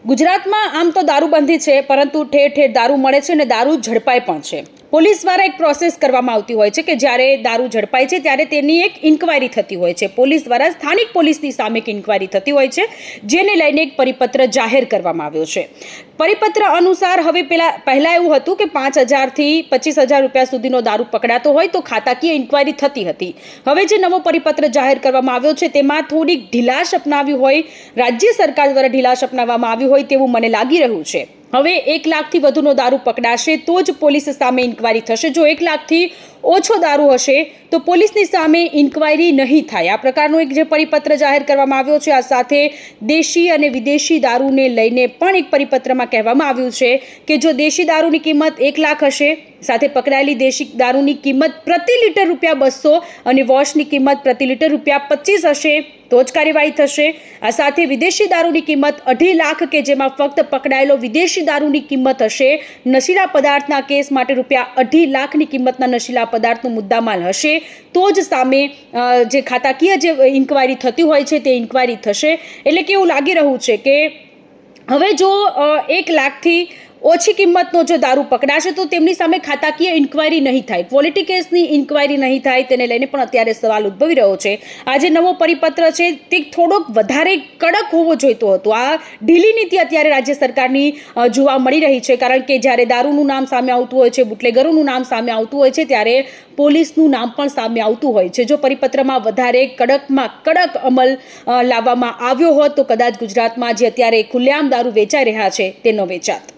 ગુજરાતમાં આમ તો દારૂબંધી છે, પરંતુ ઠેર ઠેર દારૂ મળે છે અને દારૂ ઝડપાય પણ છે. પોલીસ દ્વારા એક પ્રોસેસ કરવામાં આવતી હોય છે કે જ્યારે દારૂ ઝડપાય છે ત્યારે તેની એક ઇન્ક્વાયરી થતી હોય છે. પોલીસ દ્વારા સ્થાનિક પોલીસની સામે એક ઇન્ક્વાયરી થતી હોય છે, જેને લઈને એક પરિપત્ર જાહેર કરવામાં આવ્યો છે. પરિપત્ર અનુસાર હવે પહેલાં એવું હતું કે 5,000થી 25,000 રૂપિયા સુધીનો દારૂ પકડાતો હોય તો ખાતાકીય ઇન્ક્વાયરી થતી હતી. હવે જે નવો પરિપત્ર જાહેર કરવામાં આવ્યો છે તેમાં થોડીક ઢીલાશ અપનાવી હોય, રાજ્ય સરકાર દ્વારા ઢીલાશ અપનાવવામાં આવી હોય તેવું મને લાગી રહ્યું છે. હવે 1 લાખથી વધુનો દારૂ પકડાશે તો જ પોલીસ સામે ઇન્ક્વાયરી થશે. જો 1 લાખથી ઓછો દારૂ હશે તો પોલીસની સામે ઇન્ક્વાયરી નહીં થાય. આ પ્રકારનો એક જે પરિપત્ર જાહેર કરવામાં આવ્યો છે, આ સાથે દેશી અને વિદેશી દારૂને લઈને પણ એક પરિપત્રમાં કહેવામાં આવ્યું છે કે જો દેશી દારૂની કિંમત 1 લાખ હશે, સાથે પકડાયેલી દેશી દારૂની કિંમત પ્રતિ લીટર ₹200 અને વોશની કિંમત પ્રતિ લીટર ₹25 હશે તો જ કાર્યવાહી થશે. આ સાથે વિદેશી દારૂની કિંમત 2.5 લાખ કે જેમાં ફક્ત પકડાયેલો વિદેશી દારૂની કિંમત હશે, નશીલા પદાર્થના કેસ માટે ₹2.5 લાખની કિંમતના નશીલા પદાર્થનો મુદ્દામાલ હશે તો જ સામે જે ખાતાકીય જે ઇન્ક્વાયરી થતી હોય છે તે ઇન્ક્વાયરી થશે. એટલે કે એવું લાગી રહ્યું છે કે હવે જો 1 લાખથી ઓછી કિંમતનો જો દારૂ પકડાશે તો તેમની સામે ખાતાકીય ઇન્ક્વાયરી નહીં થાય, ક્વોલિટી કેસની ઇન્ક્વાયરી નહીં થાય. તેને લઈને પણ અત્યારે સવાલ ઉદ્ભવી રહ્યો છે. આ જે નવો પરિપત્ર છે તે થોડોક વધારે કડક હોવો જોઈતો હતો. આ ઢીલી નીતિ અત્યારે રાજ્ય સરકારની જોવા મળી રહી છે, કારણ કે જ્યારે દારૂનું નામ સામે આવતું હોય છે, બુટલેગરોનું નામ સામે આવતું હોય છે, ત્યારે પોલીસનું નામ પણ સામે આવતું હોય છે. જો પરિપત્રમાં વધારે કડકમાં કડક અમલ લાવવામાં આવ્યો હોત તો કદાચ ગુજરાતમાં જે અત્યારે ખુલ્લેઆમ દારૂ વેચાઈ રહ્યા છે તે ન વેચાત.